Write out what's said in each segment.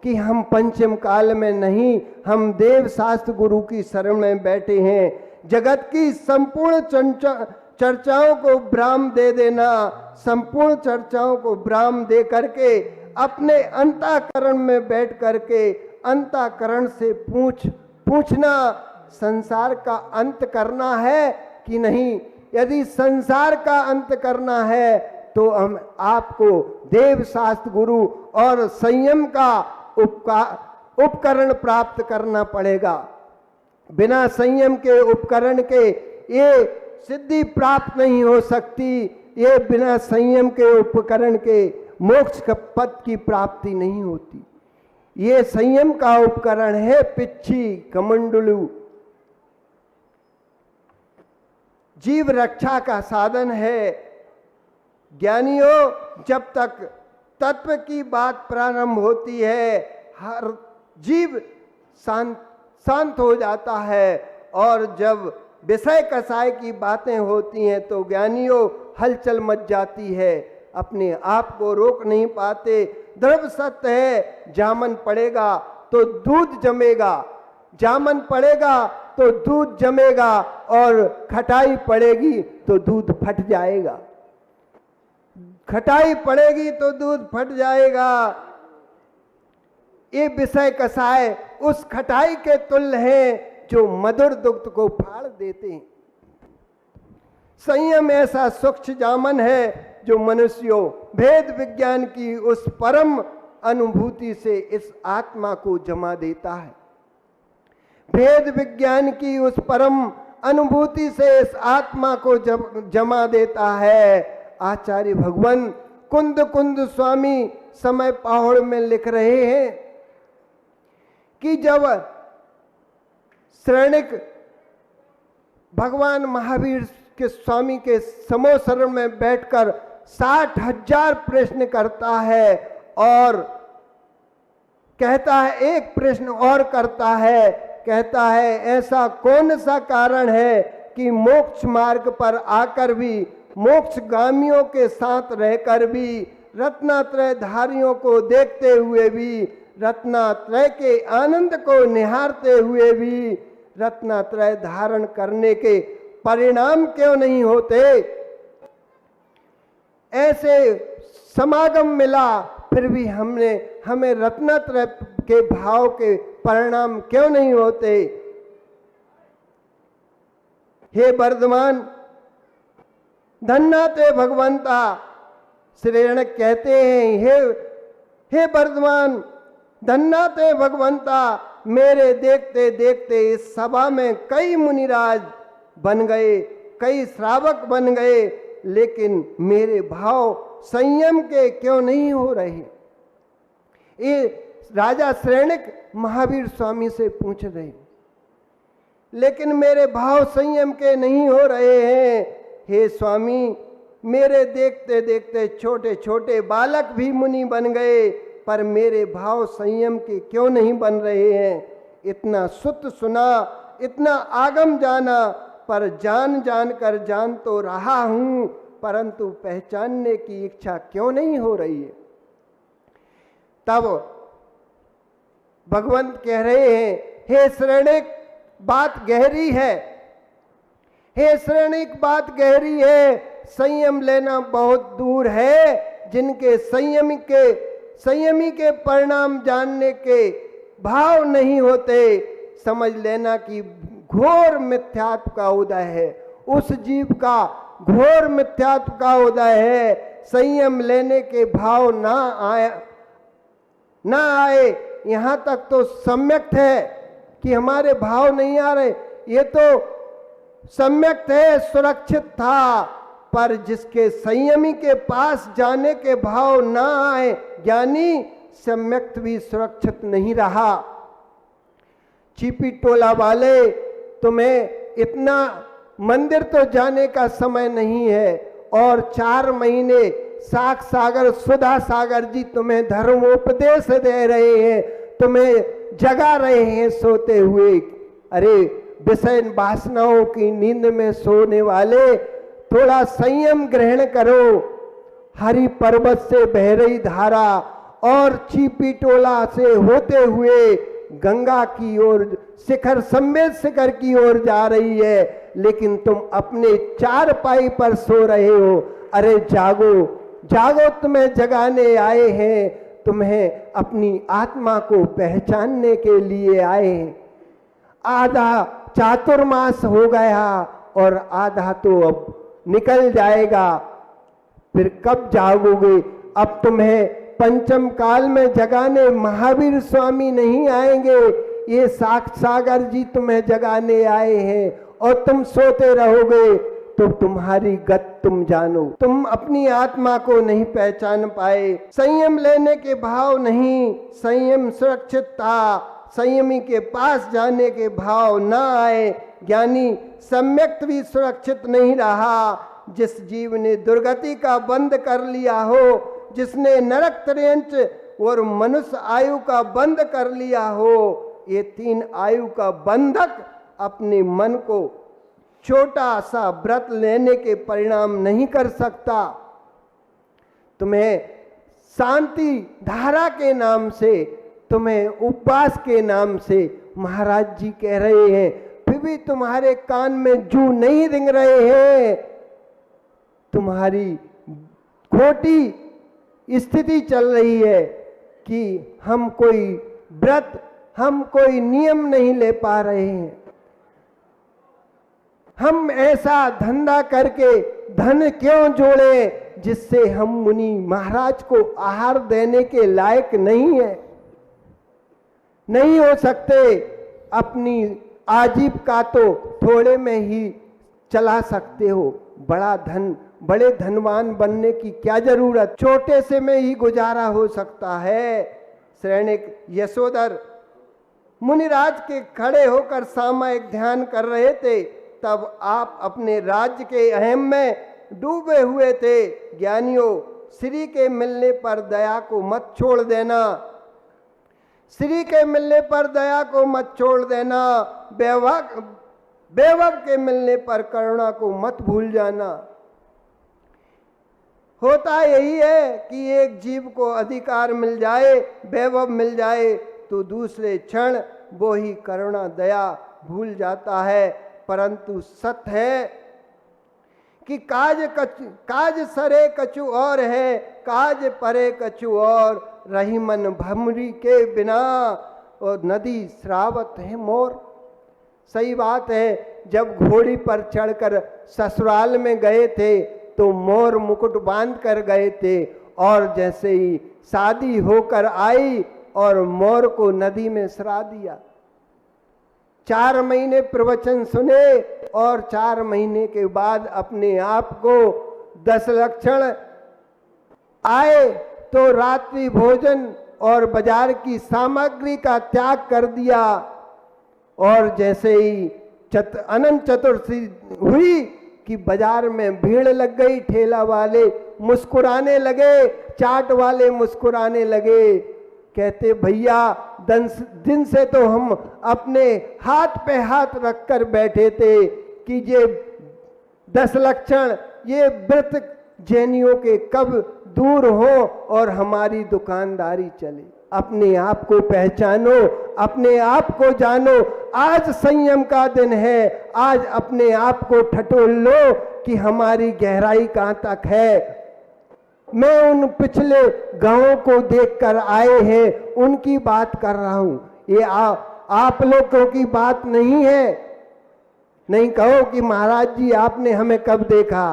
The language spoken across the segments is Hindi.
कि हम पंचम काल में नहीं, हम देव शास्त्र गुरु की शरण में बैठे हैं। जगत की संपूर्ण चर्चाओं को विराम दे देना, संपूर्ण चर्चाओं को विराम दे करके अपने अंतःकरण में बैठ करके अंतःकरण से पूछना संसार का अंत करना है कि नहीं। यदि संसार का अंत करना है तो हम आपको देव शास्त्र गुरु और संयम का उपकरण प्राप्त करना पड़ेगा। बिना संयम के उपकरण के ये सिद्धि प्राप्त नहीं हो सकती। ये बिना संयम के उपकरण के मोक्ष पद की प्राप्ति नहीं होती। ये संयम का उपकरण है पिच्छी कमंडलू, जीव रक्षा का साधन है। ज्ञानियों, जब तक तत्व की बात प्रारंभ होती है हर जीव शांत हो जाता है, और जब विषय कसाय की बातें होती हैं तो ज्ञानियों हलचल मच जाती है, अपने आप को रोक नहीं पाते। द्रव्य सत्य है, जामन पड़ेगा तो दूध जमेगा, जामन पड़ेगा तो दूध जमेगा, और खटाई पड़ेगी तो दूध फट जाएगा, खटाई पड़ेगी तो दूध फट जाएगा। ये विषय कसाय उस खटाई के तुल्य है जो मधुर दुग्ध को फाड़ देते हैं। संयम ऐसा सूक्ष्म जामन है जो मनुष्यों भेद विज्ञान की उस परम अनुभूति से इस आत्मा को जमा देता है। भेद विज्ञान की उस परम अनुभूति से इस आत्मा को जमा देता है। आचार्य भगवान कुंद कुंद स्वामी समय पाहुड़ में लिख रहे हैं कि जब श्रेणिक भगवान महावीर के स्वामी के समूह शरण में बैठकर 60,000 प्रश्न करता है, और कहता है एक प्रश्न और करता है, कहता है ऐसा कौन सा कारण है कि मोक्ष मार्ग पर आकर भी, मोक्षगामियों के साथ रहकर भी, रत्नात्रय धारियों को देखते हुए भी, रत्नात्रय के आनंद को निहारते हुए भी, रत्नात्रय धारण करने के परिणाम क्यों नहीं होते। ऐसे समागम मिला फिर भी हमें रत्नात्रय के भाव के परिणाम क्यों नहीं होते। हे वर्धमान, धन्ना ते भगवंता, श्रीणक कहते हैं हे वर्धमान, धन्ना ते भगवंता, मेरे देखते देखते इस सभा में कई मुनिराज बन गए, कई श्रावक बन गए, लेकिन मेरे भाव संयम के क्यों नहीं हो रहे। ये राजा श्रेणिक महावीर स्वामी से पूछ रहे, लेकिन मेरे भाव संयम के नहीं हो रहे हैं। हे स्वामी, मेरे देखते देखते छोटे छोटे बालक भी मुनि बन गए, पर मेरे भाव संयम के क्यों नहीं बन रहे हैं। इतना सुत सुना, इतना आगम जाना, पर जान जान कर जान तो रहा हूं, परंतु पहचानने की इच्छा क्यों नहीं हो रही है। तब भगवंत कह रहे हैं, हे श्रेणिक, बात गहरी है, हे श्रेणिक, बात गहरी है। संयम लेना बहुत दूर है। जिनके संयमी के परिणाम जानने के भाव नहीं होते, समझ लेना कि घोर मिथ्यात्व का उदय है। उस जीव का घोर मिथ्यात्व का उदय है। संयम लेने के भाव ना आए, यहां तक तो सम्यक्त है कि हमारे भाव नहीं आ रहे, ये तो सम्यक्त है, सुरक्षित था, पर जिसके संयमी के पास जाने के भाव ना आए, ज्ञानी सम्यक्त भी सुरक्षित नहीं रहा। चीपी टोला वाले, तुम्हें इतना मंदिर तो जाने का समय नहीं है, और 4 महीने साख सागर सुधा सागर जी तुम्हें धर्मोपदेश दे रहे हैं, तुम्हें जगा रहे हैं सोते हुए। अरे विषय वासनाओं की नींद में सोने वाले, थोड़ा संयम ग्रहण करो। हरि पर्वत से बह रही धारा और चीपी टोला से होते हुए गंगा की ओर, शिखर समेत शिखर की ओर जा रही है, लेकिन तुम अपने चारपाई पर सो रहे हो। अरे जागो जागो, तुम्हें जगाने आए हैं, तुम्हें अपनी आत्मा को पहचानने के लिए आए हैं। आधा चातुर्मास हो गया और आधा तो अब निकल जाएगा, फिर कब जागोगे? अब तुम्हें पंचम काल में जगाने महावीर स्वामी नहीं आएंगे, ये सागर जी तुम्हें जगाने आए हैं और तुम सोते रहोगे तो तुम्हारी गत तुम जानो। तुम अपनी आत्मा को नहीं पहचान पाए, संयम लेने के भाव नहीं, संयम सुरक्षितता, संयमी के पास जाने के भाव ना आए, ज्ञानी सम्यक भी सुरक्षित नहीं रहा। जिस जीव ने दुर्गति का बंद कर लिया हो, जिसने नरक त्रेंच और मनुष्य आयु का बंद कर लिया हो, ये 3 आयु का बंधक अपने मन को छोटा सा व्रत लेने के परिणाम नहीं कर सकता। तुम्हें शांति धारा के नाम से, तुम्हें उपवास के नाम से महाराज जी कह रहे हैं, फिर भी तुम्हारे कान में जू नहीं रिंग रहे हैं। तुम्हारी खोटी स्थिति चल रही है कि हम कोई व्रत, हम कोई नियम नहीं ले पा रहे हैं। हम ऐसा धंधा करके धन क्यों जोड़े जिससे हम मुनि महाराज को आहार देने के लायक नहीं है, नहीं हो सकते। अपनी आजीविका तो थोड़े में ही चला सकते हो, बड़ा धन, बड़े धनवान बनने की क्या जरूरत, छोटे से में ही गुजारा हो सकता है। श्रेणिक यशोधर मुनिराज के खड़े होकर सामयिक ध्यान कर रहे थे, तब आप अपने राज्य के अहम में डूबे हुए थे। ज्ञानियों, श्री के मिलने पर दया को मत छोड़ देना, श्री के मिलने पर दया को मत छोड़ देना, वैभव के मिलने पर करुणा को मत भूल जाना। होता यही है कि एक जीव को अधिकार मिल जाए, वैभव मिल जाए, तो दूसरे क्षण वो ही करुणा दया भूल जाता है। परंतु सत्य है कि काज सरे कछु और है, काज परे कछु और, रही मन भमरी के बिना और नदी श्रावत है मोर। सही बात है, जब घोड़ी पर चढ़कर ससुराल में गए थे तो मोर मुकुट बांध कर गए थे, और जैसे ही शादी होकर आई और मोर को नदी में सरा दिया। 4 महीने प्रवचन सुने और 4 महीने के बाद अपने आप को 10 लक्षण आए तो रात्रि भोजन और बाजार की सामग्री का त्याग कर दिया, और जैसे ही अनंत चतुर्थी हुई कि बाजार में भीड़ लग गई, ठेला वाले मुस्कुराने लगे, चाट वाले मुस्कुराने लगे, कहते भैया दिन से तो हम अपने हाथ पे हाथ रखकर बैठे थे कि ये 10 लक्षण, ये व्रत जैनियों के कब दूर हो और हमारी दुकानदारी चले। अपने आप को पहचानो, अपने आप को जानो। आज संयम का दिन है, आज अपने आप को ठटोल लो कि हमारी गहराई कहाँ तक है। मैं उन पिछले गांवों को देखकर आए हैं, उनकी बात कर रहा हूं। ये आप लोगों की बात नहीं है। नहीं कहो कि महाराज जी आपने हमें कब देखा।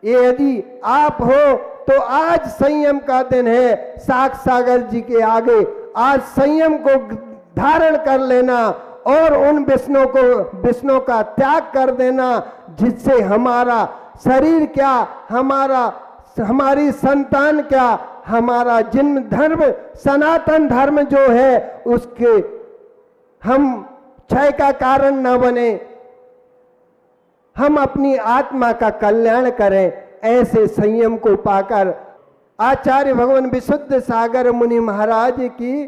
ये यदि आप हो तो आज संयम का दिन है। सागर जी के आगे आज संयम को धारण कर लेना और उन विष्णु का त्याग कर देना, जिससे हमारा शरीर क्या, हमारी संतान क्या, हमारा जन्म धर्म सनातन धर्म जो है उसके हम क्षय का कारण न बने, हम अपनी आत्मा का कल्याण करें। ऐसे संयम को पाकर आचार्य भगवान विशुद्ध सागर मुनि महाराज की